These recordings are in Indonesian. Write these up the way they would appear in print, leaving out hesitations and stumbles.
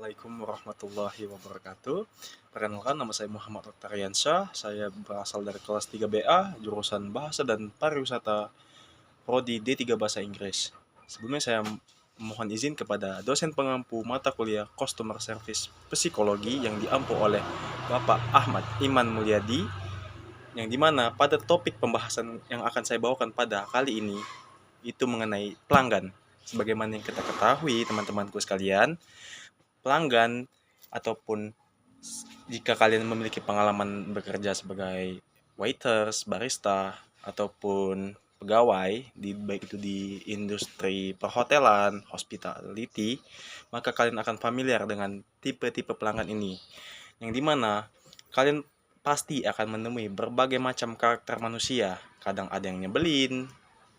Assalamualaikum warahmatullahi wabarakatuh. Perkenalkan, nama saya Muhammad Oktariansyah. Saya berasal dari kelas 3BA, jurusan Bahasa dan Pariwisata, Prodi D3 Bahasa Inggris. Sebelumnya saya mohon izin kepada dosen pengampu mata kuliah Customer Service Psikologi yang diampu oleh Bapak Ahmad Iman Mulyadi, yang dimana pada topik pembahasan yang akan saya bawakan pada kali ini itu mengenai pelanggan. Sebagaimana yang kita ketahui, teman-temanku sekalian, pelanggan ataupun jika kalian memiliki pengalaman bekerja sebagai waiters, barista, ataupun pegawai baik itu di industri perhotelan, hospitality, maka kalian akan familiar dengan tipe-tipe pelanggan ini. Yang dimana kalian pasti akan menemui berbagai macam karakter manusia. Kadang ada yang nyebelin,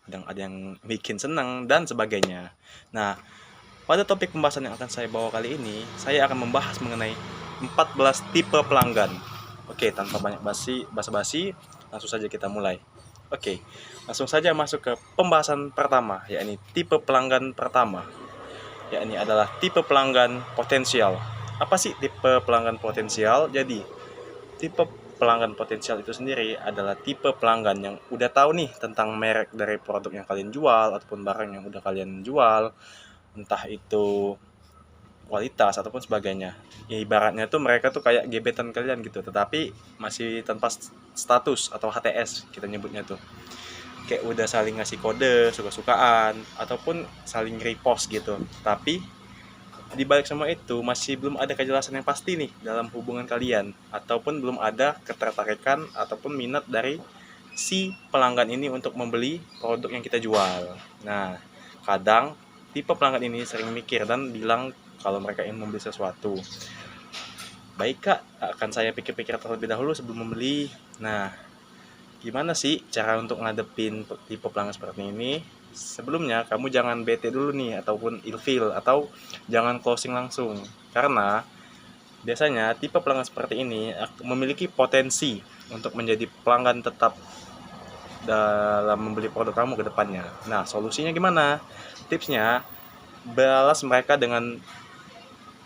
kadang ada yang bikin senang, dan sebagainya. Nah, pada topik pembahasan yang akan saya bawa kali ini, saya akan membahas mengenai 14 tipe pelanggan. Oke, tanpa banyak basa-basi, langsung saja kita mulai. Oke, langsung saja masuk ke pembahasan pertama, yakni tipe pelanggan pertama, yakni adalah tipe pelanggan potensial. Apa sih tipe pelanggan potensial? Jadi, tipe pelanggan potensial itu sendiri adalah tipe pelanggan yang udah tahu nih tentang merek dari produk yang kalian jual ataupun barang yang udah kalian jual, entah itu kualitas ataupun sebagainya. Ya, ibaratnya tuh mereka tuh kayak gebetan kalian gitu, tetapi masih tanpa status atau HTS kita nyebutnya tuh. Kayak udah saling ngasih kode, suka-sukaan, ataupun saling repost gitu. Tapi di balik semua itu masih belum ada kejelasan yang pasti nih dalam hubungan kalian, ataupun belum ada ketertarikan ataupun minat dari si pelanggan ini untuk membeli produk yang kita jual. Nah, kadang tipe pelanggan ini sering mikir dan bilang kalau mereka ingin membeli sesuatu. Baik kak, akan saya pikir-pikir terlebih dahulu sebelum membeli. Nah, gimana sih cara untuk ngadepin tipe pelanggan seperti ini? Sebelumnya, kamu jangan bete dulu nih, ataupun ilfeel, atau jangan closing langsung. Karena biasanya tipe pelanggan seperti ini memiliki potensi untuk menjadi pelanggan tetap dalam membeli produk kamu ke depannya. Nah, solusinya gimana? Tipsnya, balas mereka dengan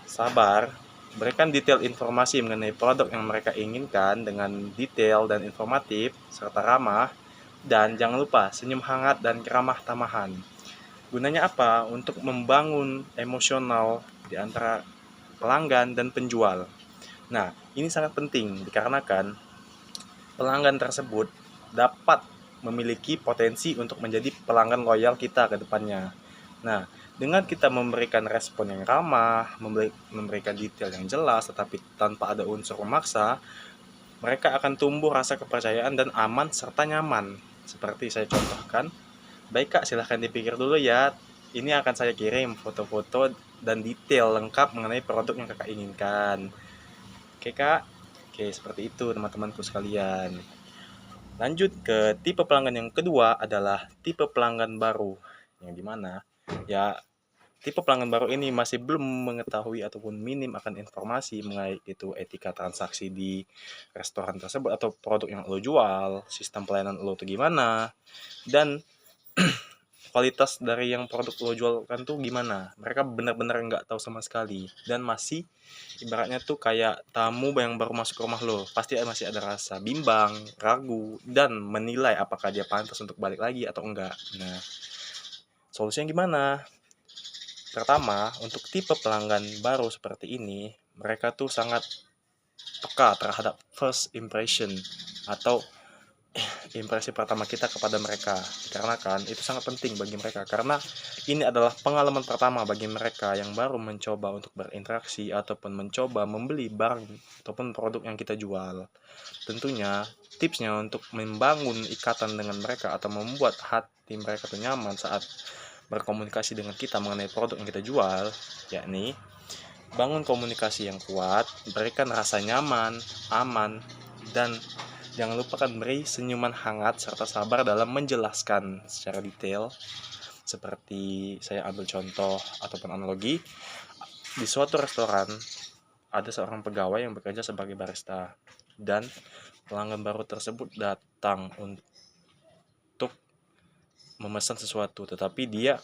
sabar, berikan detail informasi mengenai produk yang mereka inginkan dengan detail dan informatif, serta ramah, dan jangan lupa senyum hangat dan keramah tamahan. Gunanya apa? Untuk membangun emosional di antara pelanggan dan penjual. Nah, ini sangat penting dikarenakan pelanggan tersebut dapat memiliki potensi untuk menjadi pelanggan loyal kita ke depannya. Nah, dengan kita memberikan respon yang ramah, memberikan detail yang jelas, tetapi tanpa ada unsur memaksa, mereka akan tumbuh rasa kepercayaan dan aman serta nyaman. Seperti saya contohkan, baik kak, silahkan dipikir dulu ya. Ini akan saya kirim foto-foto dan detail lengkap mengenai produk yang kakak inginkan. Oke kak, oke seperti itu teman-temanku sekalian. Lanjut ke tipe pelanggan yang kedua adalah tipe pelanggan baru, yang dimana ya tipe pelanggan baru ini masih belum mengetahui ataupun minim akan informasi mengenai itu etika transaksi di restoran tersebut atau produk yang lo jual, sistem pelayanan lo tuh gimana, dan kualitas dari yang produk lo jualkan tuh gimana. Mereka benar-benar nggak tahu sama sekali dan masih ibaratnya tuh kayak tamu yang baru masuk ke rumah lo. Pasti masih ada rasa bimbang, ragu, dan menilai apakah dia pantas untuk balik lagi atau enggak. Nah, solusinya gimana? Pertama, untuk tipe pelanggan baru seperti ini, mereka tuh sangat peka terhadap first impression atau impresi pertama kita kepada mereka, dikarenakan itu sangat penting bagi mereka karena ini adalah pengalaman pertama bagi mereka yang baru mencoba untuk berinteraksi ataupun mencoba membeli barang ataupun produk yang kita jual. Tentunya tipsnya untuk membangun ikatan dengan mereka atau membuat hati mereka tuh nyaman saat berkomunikasi dengan kita mengenai produk yang kita jual, yakni bangun komunikasi yang kuat, berikan rasa nyaman, aman, dan jangan lupakan beri senyuman hangat serta sabar dalam menjelaskan secara detail. Seperti saya ambil contoh ataupun analogi, di suatu restoran ada seorang pegawai yang bekerja sebagai barista dan pelanggan baru tersebut datang untuk memesan sesuatu, tetapi dia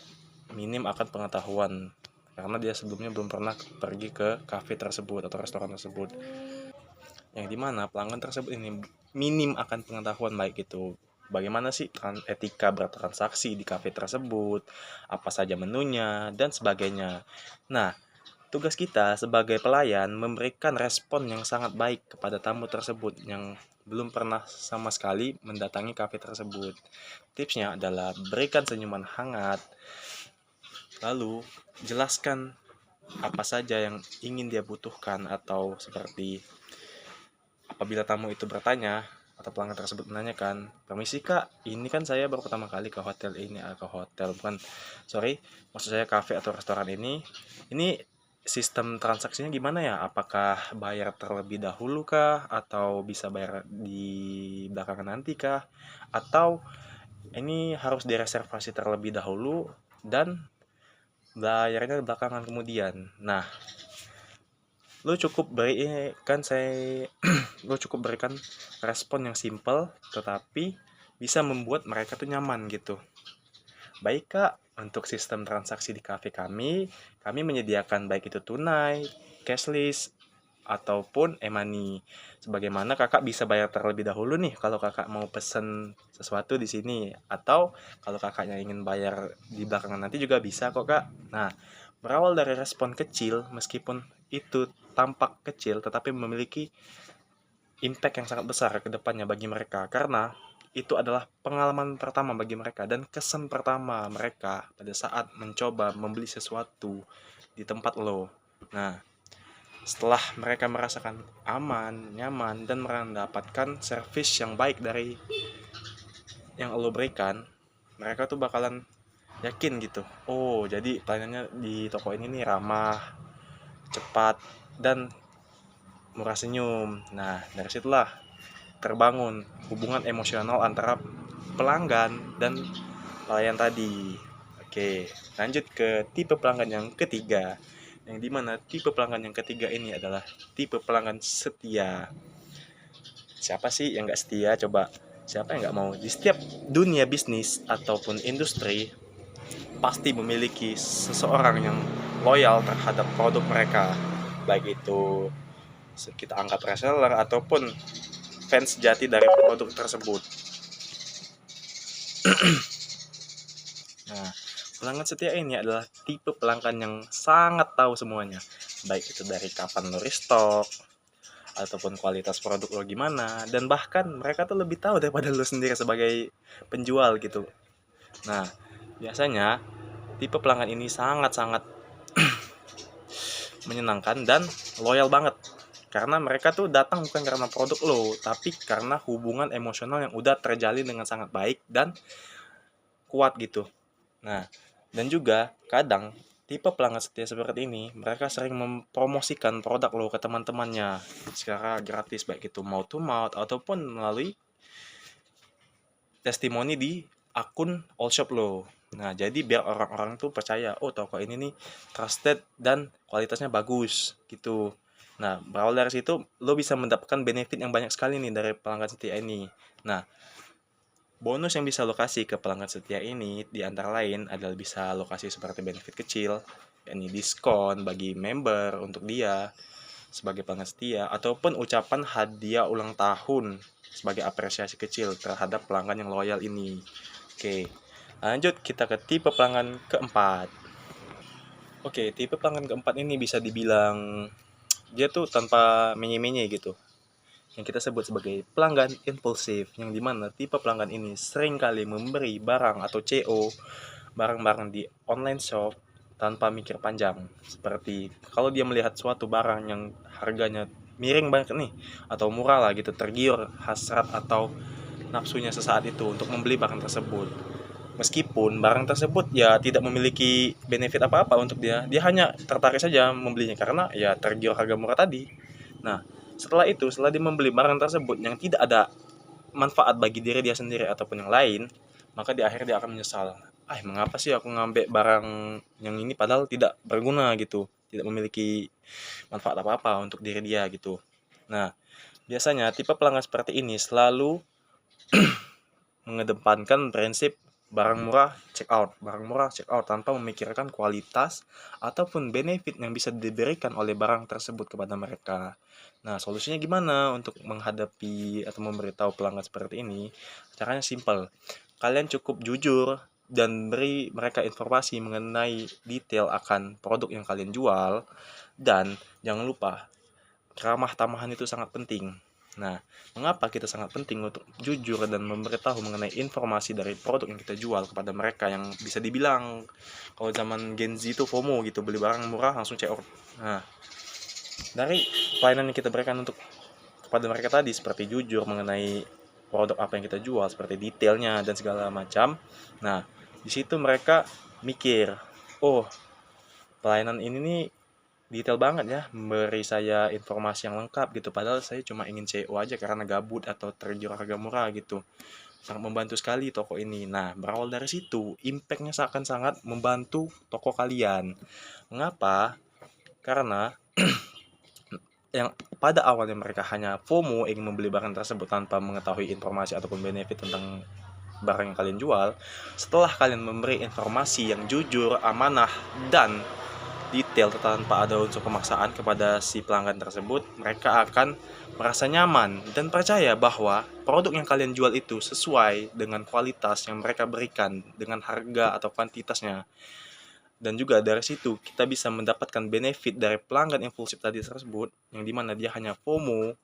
minim akan pengetahuan karena dia sebelumnya belum pernah pergi ke kafe tersebut atau restoran tersebut, yang dimana pelanggan tersebut ini minim akan pengetahuan baik itu bagaimana sih etika bertransaksi di kafe tersebut, apa saja menunya, dan sebagainya. Nah, tugas kita sebagai pelayan memberikan respon yang sangat baik kepada tamu tersebut yang belum pernah sama sekali mendatangi kafe tersebut. Tipsnya adalah berikan senyuman hangat, lalu jelaskan apa saja yang ingin dia butuhkan, atau seperti apabila tamu itu bertanya atau pelanggan tersebut menanyakan, "Permisi Kak, ini kan saya baru pertama kali ke hotel ini, ke hotel bukan, sorry, maksud saya kafe atau restoran ini sistem transaksinya gimana ya? Apakah bayar terlebih dahulu kah? Atau bisa bayar di belakangan nanti kah? Atau ini harus direservasi terlebih dahulu dan bayarnya belakangan kemudian?" Nah, lu cukup berikan saya lu cukup berikan respon yang simple tetapi bisa membuat mereka tuh nyaman gitu. "Baik Kak, untuk sistem transaksi di kafe kami menyediakan baik itu tunai, cashless, ataupun e-money. Sebagaimana Kakak bisa bayar terlebih dahulu nih kalau Kakak mau pesen sesuatu di sini, atau kalau Kakaknya ingin bayar di belakangan nanti juga bisa kok Kak." Nah, berawal dari respon kecil, meskipun itu tampak kecil tetapi memiliki impact yang sangat besar ke depannya bagi mereka, karena itu adalah pengalaman pertama bagi mereka dan kesan pertama mereka pada saat mencoba membeli sesuatu di tempat lo. Nah, setelah mereka merasakan aman, nyaman, dan mendapatkan service yang baik dari yang lo berikan, mereka tuh bakalan yakin gitu. Oh, jadi pelayanannya di toko ini nih ramah, cepat, dan murah senyum. Nah, dari situlah terbangun hubungan emosional antara pelanggan dan pelayan tadi. Oke, lanjut ke tipe pelanggan yang ketiga. Yang dimana tipe pelanggan yang ketiga ini adalah tipe pelanggan setia. Siapa sih yang nggak setia? Coba, siapa yang nggak mau? Di setiap dunia bisnis ataupun industri, pasti memiliki seseorang yang loyal terhadap produk mereka. Baik itu kita angkat reseller ataupun fans sejati dari produk tersebut. Nah, pelanggan setia ini adalah tipe pelanggan yang sangat tahu semuanya. Baik itu dari kapan lo restock, ataupun kualitas produk lo gimana, dan bahkan mereka tuh lebih tahu daripada lo sendiri sebagai penjual gitu. Nah, biasanya tipe pelanggan ini sangat-sangat menyenangkan dan loyal banget. Karena mereka tuh datang bukan karena produk lo, tapi karena hubungan emosional yang udah terjalin dengan sangat baik dan kuat gitu. Nah, dan juga kadang tipe pelanggan setia seperti ini, mereka sering mempromosikan produk lo ke teman-temannya secara gratis, baik itu mouth to mouth ataupun melalui testimoni di akun all shop lo. Nah, jadi biar orang-orang tuh percaya, oh toko ini nih trusted dan kualitasnya bagus gitu. Nah, berawal dari situ lo bisa mendapatkan benefit yang banyak sekali nih dari pelanggan setia ini. Nah, bonus yang bisa lo kasih ke pelanggan setia ini di antara lain adalah bisa lokasi seperti benefit kecil, yakni diskon bagi member untuk dia sebagai pelanggan setia, ataupun ucapan hadiah ulang tahun sebagai apresiasi kecil terhadap pelanggan yang loyal ini. Oke, lanjut kita ke tipe pelanggan keempat. Oke, tipe pelanggan keempat ini bisa dibilang dia tuh tanpa menye-menye gitu, yang kita sebut sebagai pelanggan impulsif, yang dimana tipe pelanggan ini sering kali memberi barang atau CO barang-barang di online shop tanpa mikir panjang. Seperti kalau dia melihat suatu barang yang harganya miring banget nih atau murah lah gitu, tergiur hasrat atau nafsunya sesaat itu untuk membeli barang tersebut. Meskipun barang tersebut ya tidak memiliki benefit apa-apa untuk dia, dia hanya tertarik saja membelinya karena ya tergiur harga murah tadi. Nah, setelah dia membeli barang tersebut yang tidak ada manfaat bagi diri dia sendiri ataupun yang lain, maka di akhir dia akan menyesal. Ah, mengapa sih aku ngambil barang yang ini padahal tidak berguna gitu, tidak memiliki manfaat apa-apa untuk diri dia gitu. Nah, biasanya tipe pelanggan seperti ini selalu mengedepankan prinsip barang murah check out, tanpa memikirkan kualitas ataupun benefit yang bisa diberikan oleh barang tersebut kepada mereka. Nah, solusinya gimana untuk menghadapi atau memberitahu pelanggan seperti ini? Caranya simpel. Kalian cukup jujur dan beri mereka informasi mengenai detail akan produk yang kalian jual, dan jangan lupa ramah tamahan itu sangat penting. Nah, mengapa kita sangat penting untuk jujur dan memberitahu mengenai informasi dari produk yang kita jual kepada mereka, yang bisa dibilang kalau zaman Gen Z itu FOMO gitu, beli barang murah langsung check out. Nah, dari pelayanan yang kita berikan untuk kepada mereka tadi, seperti jujur mengenai produk apa yang kita jual, seperti detailnya dan segala macam. Nah, di situ mereka mikir, oh, pelayanan ini nih detail banget ya, memberi saya informasi yang lengkap gitu, padahal saya cuma ingin CO aja karena gabut atau tergiur harga murah gitu. Sangat membantu sekali toko ini. Nah, berawal dari situ, impactnya akan sangat membantu toko kalian. Mengapa? Karena yang pada awalnya mereka hanya FOMO ingin membeli barang tersebut tanpa mengetahui informasi ataupun benefit tentang barang yang kalian jual, setelah kalian memberi informasi yang jujur, amanah, dan detail tanpa ada unsur pemaksaan kepada si pelanggan tersebut, mereka akan merasa nyaman dan percaya bahwa produk yang kalian jual itu sesuai dengan kualitas yang mereka berikan dengan harga atau kuantitasnya. Dan juga dari situ kita bisa mendapatkan benefit dari pelanggan impulsif tadi tersebut, yang dimana dia hanya FOMO.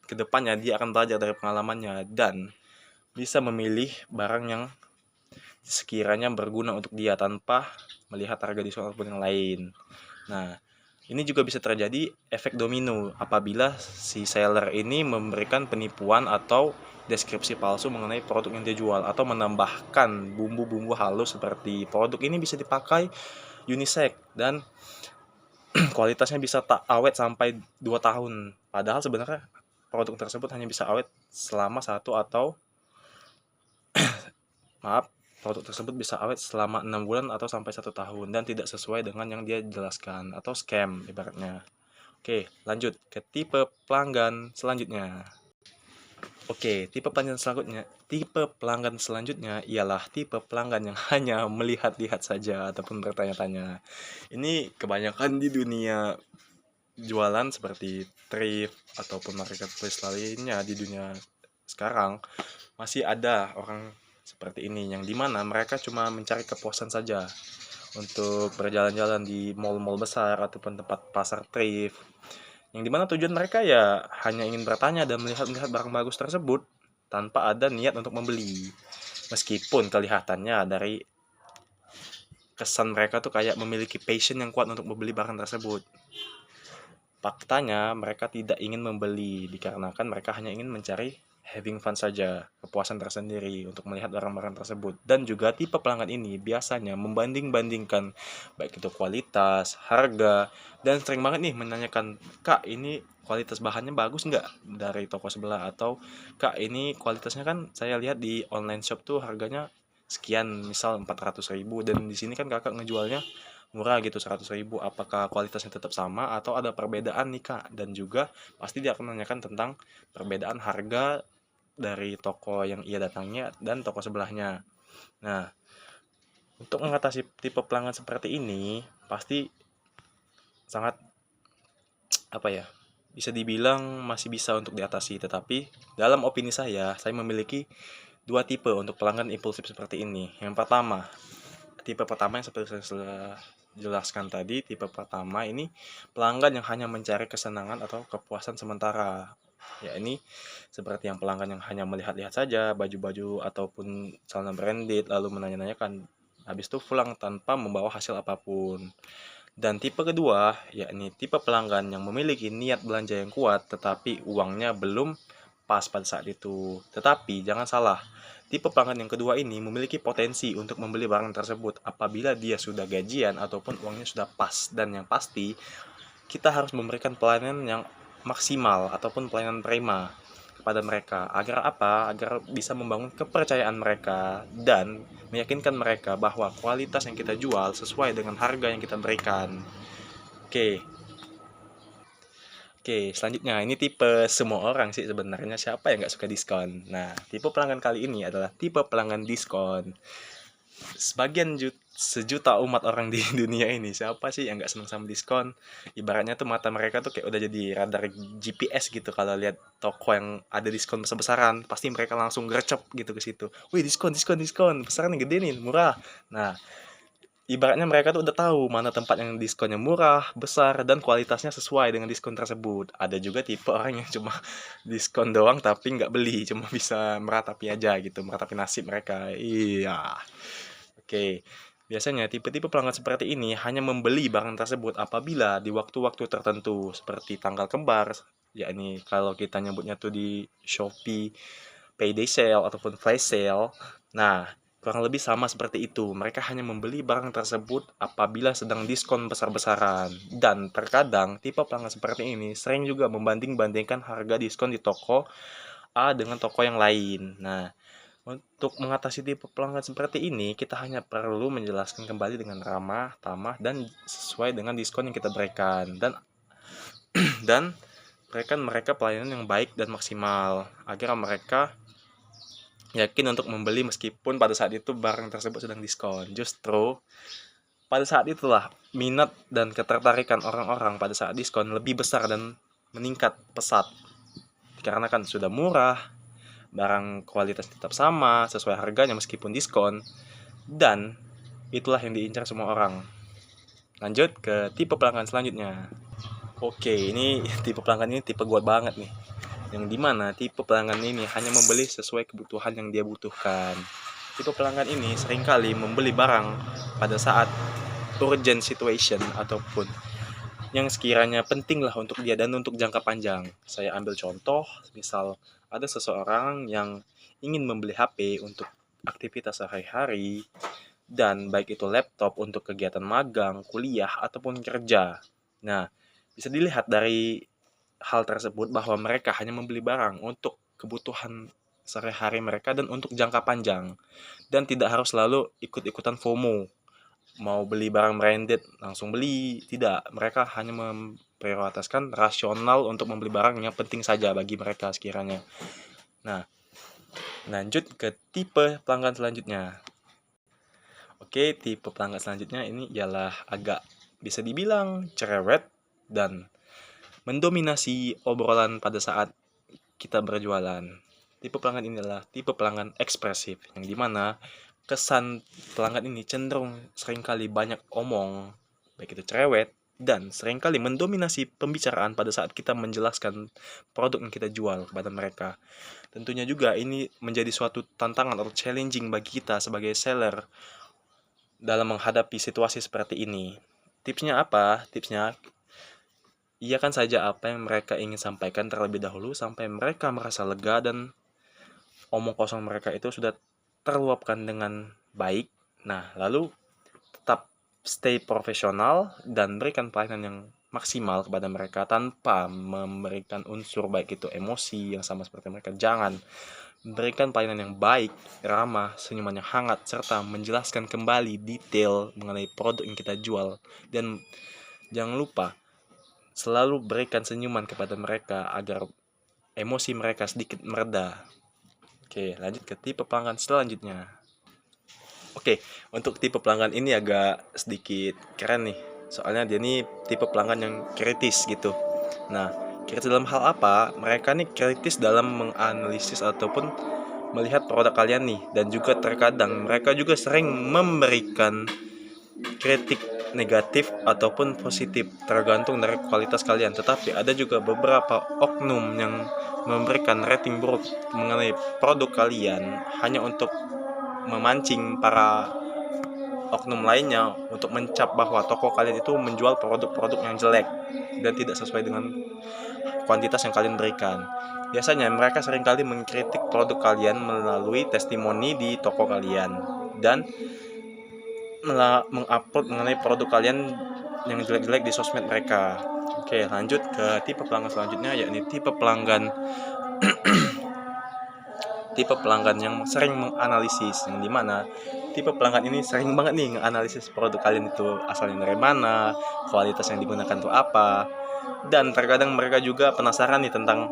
Kedepannya dia akan belajar dari pengalamannya dan bisa memilih barang yang sekiranya berguna untuk dia tanpa melihat harga diskon ataupun yang lain. Nah, ini juga bisa terjadi efek domino apabila si seller ini memberikan penipuan atau deskripsi palsu mengenai produk yang dia jual, atau menambahkan bumbu-bumbu halus seperti produk ini bisa dipakai unisex dan kualitasnya bisa tak awet sampai 2 tahun. Padahal sebenarnya produk tersebut hanya bisa awet selama 1 atau produk tersebut bisa awet selama 6 bulan atau sampai 1 tahun dan tidak sesuai dengan yang dia jelaskan, atau scam ibaratnya. Oke, lanjut ke tipe pelanggan selanjutnya. Tipe pelanggan selanjutnya ialah tipe pelanggan yang hanya melihat-lihat saja ataupun bertanya-tanya. Ini kebanyakan di dunia jualan seperti thrift ataupun marketplace lainnya di dunia sekarang. Masih ada orang seperti ini, yang dimana mereka cuma mencari kepuasan saja untuk berjalan-jalan di mall-mall besar ataupun tempat pasar thrift, yang dimana tujuan mereka ya hanya ingin bertanya dan melihat-lihat barang bagus tersebut tanpa ada niat untuk membeli. Meskipun kelihatannya dari kesan mereka tuh kayak memiliki passion yang kuat untuk membeli barang tersebut, faktanya mereka tidak ingin membeli dikarenakan mereka hanya ingin mencari having fun saja, kepuasan tersendiri untuk melihat barang-barang tersebut. Dan juga tipe pelanggan ini biasanya membanding-bandingkan baik itu kualitas, harga, dan sering banget nih menanyakan, "Kak, ini kualitas bahannya bagus nggak dari toko sebelah?" Atau, "Kak, ini kualitasnya kan saya lihat di online shop tuh harganya sekian, misal 400.000, dan di sini kan kakak ngejualnya murah gitu, 100.000, apakah kualitasnya tetap sama atau ada perbedaan nih kak?" Dan juga pasti dia akan menanyakan tentang perbedaan harga dari toko yang ia datangnya dan toko sebelahnya. Nah, untuk mengatasi tipe pelanggan seperti ini pasti sangat bisa dibilang masih bisa untuk diatasi, tetapi dalam opini saya memiliki dua tipe untuk pelanggan impulsif seperti ini. Yang pertama, tipe pertama yang seperti saya jelaskan tadi, tipe pertama ini pelanggan yang hanya mencari kesenangan atau kepuasan sementara. Ya, ini seperti yang pelanggan yang hanya melihat-lihat saja baju-baju ataupun celana branded lalu menanya-nanyakan, habis itu pulang tanpa membawa hasil apapun. Dan tipe kedua, yakni tipe pelanggan yang memiliki niat belanja yang kuat tetapi uangnya belum pas pada saat itu. Tetapi jangan salah, tipe pelanggan yang kedua ini memiliki potensi untuk membeli barang tersebut apabila dia sudah gajian ataupun uangnya sudah pas. Dan yang pasti, kita harus memberikan pelayanan yang maksimal ataupun pelayanan prima kepada mereka. Agar apa? Agar bisa membangun kepercayaan mereka dan meyakinkan mereka bahwa kualitas yang kita jual sesuai dengan harga yang kita berikan. Oke, Oke, selanjutnya ini tipe semua orang sih sebenarnya, siapa yang nggak suka diskon. Nah, tipe pelanggan kali ini adalah tipe pelanggan diskon. Sejuta umat orang di dunia ini, siapa sih yang nggak seneng sama diskon? Ibaratnya tuh mata mereka tuh kayak udah jadi radar GPS gitu, kalau lihat toko yang ada diskon besar-besaran, pasti mereka langsung gercep gitu ke situ. Wih, diskon, diskon, diskon, besaran yang gede nih, murah. Nah, ibaratnya mereka tuh udah tahu mana tempat yang diskonnya murah, besar, dan kualitasnya sesuai dengan diskon tersebut. Ada juga tipe orang yang cuma diskon doang tapi nggak beli, cuma bisa meratapi aja gitu, meratapi nasib mereka. Iya. Oke. Biasanya tipe-tipe pelanggan seperti ini hanya membeli barang tersebut apabila di waktu-waktu tertentu seperti tanggal kembar, yakni kalau kita nyebutnya tuh di Shopee, payday sale ataupun flash sale. Nah, kurang lebih sama seperti itu. Mereka hanya membeli barang tersebut apabila sedang diskon besar-besaran. Dan terkadang tipe pelanggan seperti ini sering juga membanding-bandingkan harga diskon di toko A dengan toko yang lain. Nah, untuk mengatasi tipe pelanggan seperti ini, kita hanya perlu menjelaskan kembali dengan ramah, tamah, dan sesuai dengan diskon yang kita berikan. Dan berikan mereka pelayanan yang baik dan maksimal agar mereka yakin untuk membeli meskipun pada saat itu barang tersebut sedang diskon. Justru pada saat itulah minat dan ketertarikan orang-orang pada saat diskon lebih besar dan meningkat pesat. Karena kan sudah murah, barang kualitas tetap sama, sesuai harganya meskipun diskon, dan itulah yang diincar semua orang. Lanjut ke tipe pelanggan selanjutnya. Oke, ini tipe pelanggan ini tipe gua banget nih. Yang dimana tipe pelanggan ini hanya membeli sesuai kebutuhan yang dia butuhkan. Tipe pelanggan ini seringkali membeli barang pada saat urgent situation ataupun yang sekiranya penting lah untuk dia dan untuk jangka panjang. Saya ambil contoh, misal ada seseorang yang ingin membeli HP untuk aktivitas sehari-hari, dan baik itu laptop untuk kegiatan magang, kuliah, ataupun kerja. Nah, bisa dilihat dari hal tersebut bahwa mereka hanya membeli barang untuk kebutuhan sehari-hari mereka dan untuk jangka panjang, dan tidak harus selalu ikut-ikutan FOMO, mau beli barang branded langsung beli, tidak. Mereka hanya memprioritaskan rasional untuk membeli barang yang penting saja bagi mereka sekiranya. Nah, lanjut ke tipe pelanggan selanjutnya. Oke, tipe pelanggan selanjutnya ini ialah agak bisa dibilang cerewet dan mendominasi obrolan pada saat kita berjualan. Tipe pelanggan ini adalah tipe pelanggan ekspresif, yang dimana kesan pelanggan ini cenderung seringkali banyak omong, baik itu cerewet, dan seringkali mendominasi pembicaraan pada saat kita menjelaskan produk yang kita jual kepada mereka. Tentunya juga ini menjadi suatu tantangan atau challenging bagi kita sebagai seller dalam menghadapi situasi seperti ini. Tipsnya apa? Tipsnya, iakan saja apa yang mereka ingin sampaikan terlebih dahulu sampai mereka merasa lega dan omong kosong mereka itu sudah terluapkan dengan baik. Nah, lalu tetap stay profesional dan berikan pelayanan yang maksimal kepada mereka tanpa memberikan unsur baik itu emosi yang sama seperti mereka. Jangan berikan pelayanan yang baik, ramah, senyuman yang hangat, serta menjelaskan kembali detail mengenai produk yang kita jual. Dan jangan lupa selalu berikan senyuman kepada mereka agar emosi mereka sedikit mereda. Oke, lanjut ke tipe pelanggan selanjutnya. Oke, untuk tipe pelanggan ini agak sedikit keren nih. Soalnya dia nih tipe pelanggan yang kritis gitu. Nah, kritis dalam hal apa? Mereka nih kritis dalam menganalisis ataupun melihat produk kalian nih. Dan juga terkadang mereka juga sering memberikan kritik negatif ataupun positif tergantung dari kualitas kalian. Tetapi ada juga beberapa oknum yang memberikan rating buruk mengenai produk kalian hanya untuk memancing para oknum lainnya untuk mencap bahwa toko kalian itu menjual produk-produk yang jelek dan tidak sesuai dengan kuantitas yang kalian berikan. Biasanya mereka seringkali mengkritik produk kalian melalui testimoni di toko kalian dan mengupload mengenai produk kalian yang jelek-jelek di sosmed mereka. Oke, lanjut ke tipe pelanggan selanjutnya, yakni tipe pelanggan yang sering menganalisis, yang dimana tipe pelanggan ini sering banget nih menganalisis produk kalian itu asalnya dari mana, kualitas yang digunakan itu apa, Dan terkadang mereka juga penasaran nih tentang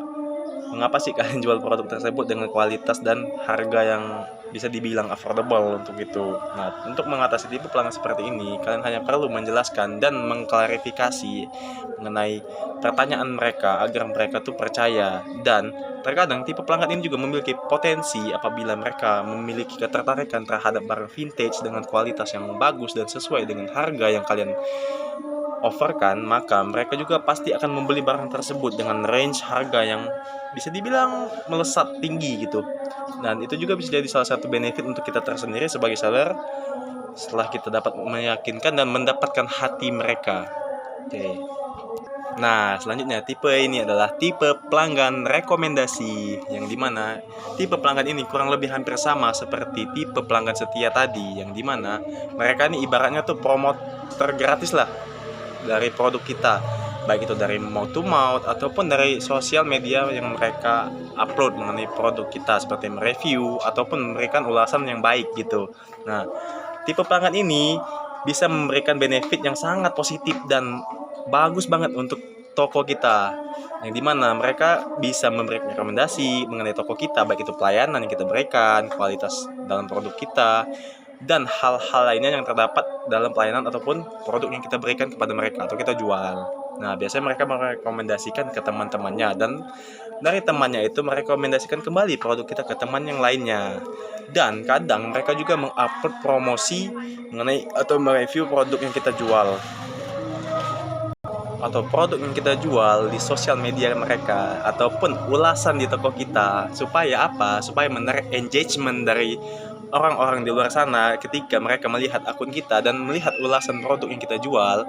mengapa sih kalian jual produk tersebut dengan kualitas dan harga yang bisa dibilang affordable untuk itu. Nah, untuk mengatasi tipe pelanggan seperti ini, kalian hanya perlu menjelaskan dan mengklarifikasi mengenai pertanyaan mereka agar mereka tuh percaya. Dan terkadang tipe pelanggan ini juga memiliki potensi apabila mereka memiliki ketertarikan terhadap barang vintage dengan kualitas yang bagus dan sesuai dengan harga yang kalian offerkan, maka mereka juga pasti akan membeli barang tersebut dengan range harga yang bisa dibilang melesat tinggi gitu. Dan itu juga bisa jadi salah satu benefit untuk kita tersendiri sebagai seller setelah kita dapat meyakinkan dan mendapatkan hati mereka. Oke. Nah, selanjutnya tipe ini adalah tipe pelanggan rekomendasi, yang dimana tipe pelanggan ini kurang lebih hampir sama seperti tipe pelanggan setia tadi, yang dimana mereka ini ibaratnya tuh promoter gratis lah dari produk kita, baik itu dari mouth to mouth ataupun dari sosial media yang mereka upload mengenai produk kita, seperti mereview ataupun memberikan ulasan yang baik gitu. Nah, tipe pelanggan ini bisa memberikan benefit yang sangat positif dan bagus banget untuk toko kita, yang dimana mereka bisa memberikan rekomendasi mengenai toko kita, baik itu pelayanan yang kita berikan, kualitas dalam produk kita, dan hal-hal lainnya yang terdapat dalam pelayanan ataupun produk yang kita berikan kepada mereka atau kita jual. Nah, biasanya mereka merekomendasikan ke teman-temannya, dan dari temannya itu merekomendasikan kembali produk kita ke teman yang lainnya. Dan kadang mereka juga mengupload promosi mengenai atau mereview produk yang kita jual atau produk yang kita jual di sosial media mereka ataupun ulasan di toko kita. Supaya apa? Supaya menarik engagement dari orang-orang di luar sana ketika mereka melihat akun kita dan melihat ulasan produk yang kita jual.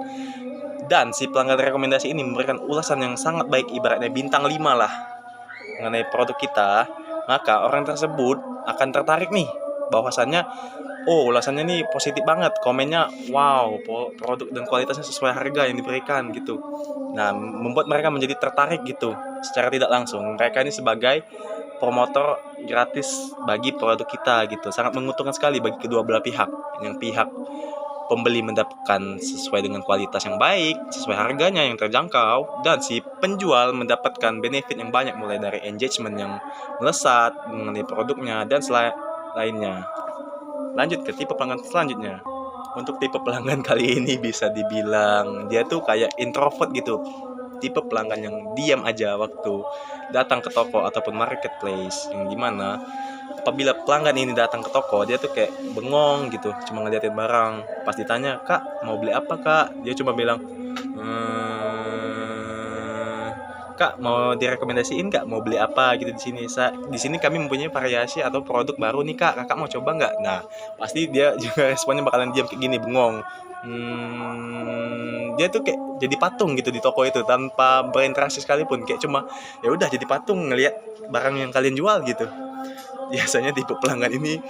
Dan si pelanggan rekomendasi ini memberikan ulasan yang sangat baik, ibaratnya bintang 5 lah mengenai produk kita. Maka orang tersebut akan tertarik nih bahwasannya, oh, ulasannya nih positif banget, komennya wow, produk dan kualitasnya sesuai harga yang diberikan gitu. Nah, membuat mereka menjadi tertarik gitu secara tidak langsung. Mereka ini sebagai promotor gratis bagi produk kita gitu, sangat menguntungkan sekali bagi kedua belah pihak. Yang pihak pembeli mendapatkan sesuai dengan kualitas yang baik, sesuai harganya yang terjangkau, dan si penjual mendapatkan benefit yang banyak, mulai dari engagement yang melesat mengenai produknya dan lainnya. Lanjut ke tipe pelanggan selanjutnya. Untuk tipe pelanggan kali ini bisa dibilang dia tuh kayak introvert gitu. Tipe pelanggan yang diam aja waktu datang ke toko ataupun marketplace, yang dimana apabila pelanggan ini datang ke toko, dia tuh kayak bengong gitu, cuma ngeliatin barang. Pas ditanya, "Kak, mau beli apa, Kak?" Dia cuma bilang, "Kak, mau direkomendasiin nggak, mau beli apa gitu di sini. Di sini kami mempunyai variasi atau produk baru nih, Kak. Kakak mau coba nggak?" Nah, pasti dia juga responnya bakalan diam kayak gini, bengong. Dia tuh kayak jadi patung gitu di toko itu tanpa berinteraksi sekalipun, kayak cuma ya udah jadi patung ngelihat barang yang kalian jual gitu. Biasanya tipe pelanggan ini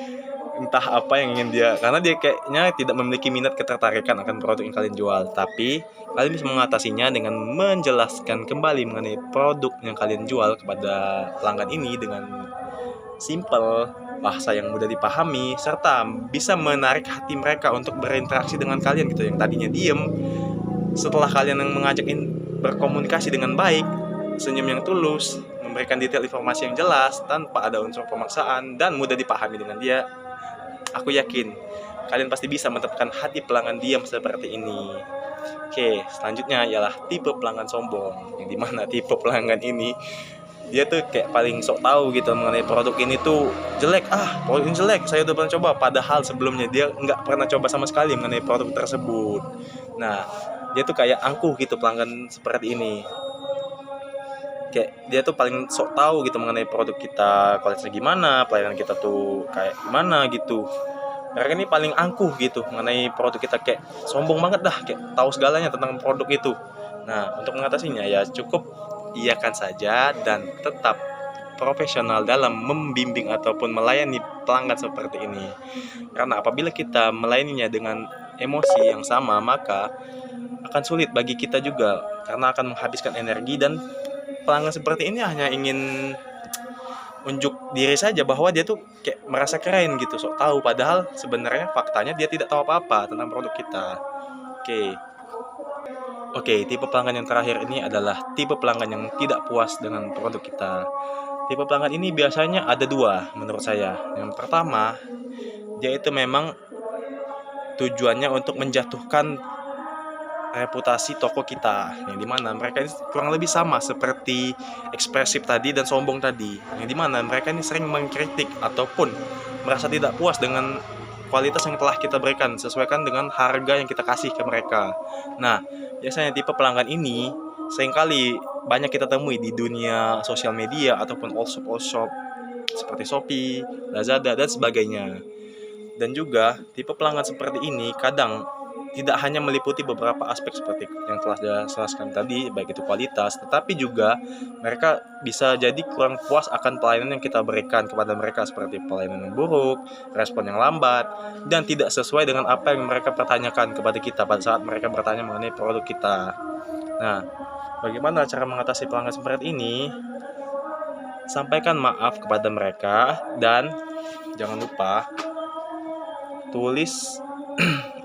entah apa yang ingin dia, karena dia kayaknya tidak memiliki minat ketertarikan akan produk yang kalian jual. Tapi kalian bisa mengatasinya dengan menjelaskan kembali mengenai produk yang kalian jual kepada pelanggan ini dengan simple, bahasa yang mudah dipahami, serta bisa menarik hati mereka untuk berinteraksi dengan kalian gitu. Yang tadinya diem, setelah kalian yang mengajakin berkomunikasi dengan baik, senyum yang tulus, memberikan detail informasi yang jelas tanpa ada unsur pemaksaan dan mudah dipahami dengan dia, aku yakin kalian pasti bisa mendapatkan hati pelanggan diam seperti ini. Oke, selanjutnya ialah tipe pelanggan sombong, yang dimana tipe pelanggan ini dia tuh kayak paling sok tahu gitu mengenai produk ini tuh jelek, produk ini jelek, saya udah pernah coba, padahal sebelumnya dia nggak pernah coba sama sekali mengenai produk tersebut. Nah, dia tuh kayak angkuh gitu pelanggan seperti ini, kayak dia tuh paling sok tahu gitu mengenai produk kita, kualitasnya gimana, pelayanan kita tuh kayak gimana gitu. Mereka ini paling angkuh gitu mengenai produk kita, kayak sombong banget dah, kayak tahu segalanya tentang produk itu. Nah, untuk mengatasinya ya cukup iakan saja dan tetap profesional dalam membimbing ataupun melayani pelanggan seperti ini. Karena apabila kita melayaninya dengan emosi yang sama, maka akan sulit bagi kita juga, karena akan menghabiskan energi, dan pelanggan seperti ini hanya ingin unjuk diri saja bahwa dia tuh kayak merasa keren gitu, sok tahu, padahal sebenarnya faktanya dia tidak tahu apa-apa tentang produk kita. Oke. Oke, tipe pelanggan yang terakhir ini adalah tipe pelanggan yang tidak puas dengan produk kita. Tipe pelanggan ini biasanya ada dua menurut saya. Yang pertama, dia itu memang tujuannya untuk menjatuhkan reputasi toko kita, yang dimana mereka ini kurang lebih sama seperti ekspresif tadi dan sombong tadi, yang dimana mereka ini sering mengkritik ataupun merasa tidak puas dengan kualitas yang telah kita berikan sesuaikan dengan harga yang kita kasih ke mereka. Nah, biasanya tipe pelanggan ini seringkali banyak kita temui di dunia sosial media ataupun all shop seperti Shopee, Lazada, dan sebagainya. Dan juga tipe pelanggan seperti ini kadang tidak hanya meliputi beberapa aspek seperti yang telah dijelaskan tadi, baik itu kualitas, tetapi juga mereka bisa jadi kurang puas akan pelayanan yang kita berikan kepada mereka seperti pelayanan yang buruk, respon yang lambat, dan tidak sesuai dengan apa yang mereka pertanyakan kepada kita pada saat mereka bertanya mengenai produk kita. Nah, bagaimana cara mengatasi pelanggan seperti ini? Sampaikan maaf kepada mereka dan jangan lupa tulis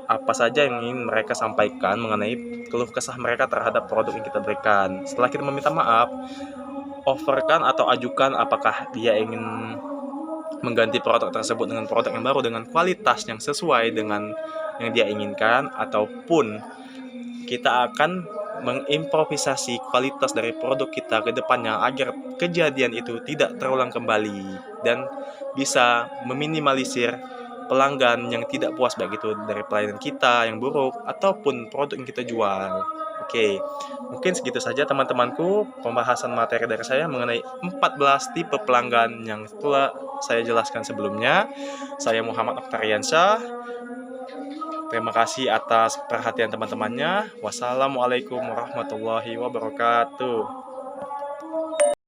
apa saja yang ingin mereka sampaikan mengenai keluh kesah mereka terhadap produk yang kita berikan. Setelah kita meminta maaf, offerkan atau ajukan apakah dia ingin mengganti produk tersebut dengan produk yang baru dengan kualitas yang sesuai dengan yang dia inginkan, ataupun kita akan mengimprovisasi kualitas dari produk kita ke depannya agar kejadian itu tidak terulang kembali dan bisa meminimalisir pelanggan yang tidak puas, baik itu dari pelayanan kita yang buruk ataupun produk yang kita jual. Oke, mungkin segitu saja teman-temanku pembahasan materi dari saya mengenai 14 tipe pelanggan yang telah saya jelaskan sebelumnya. Saya Muhammad Oktariansyah. Terima kasih atas perhatian teman-temannya. Wassalamualaikum warahmatullahi wabarakatuh.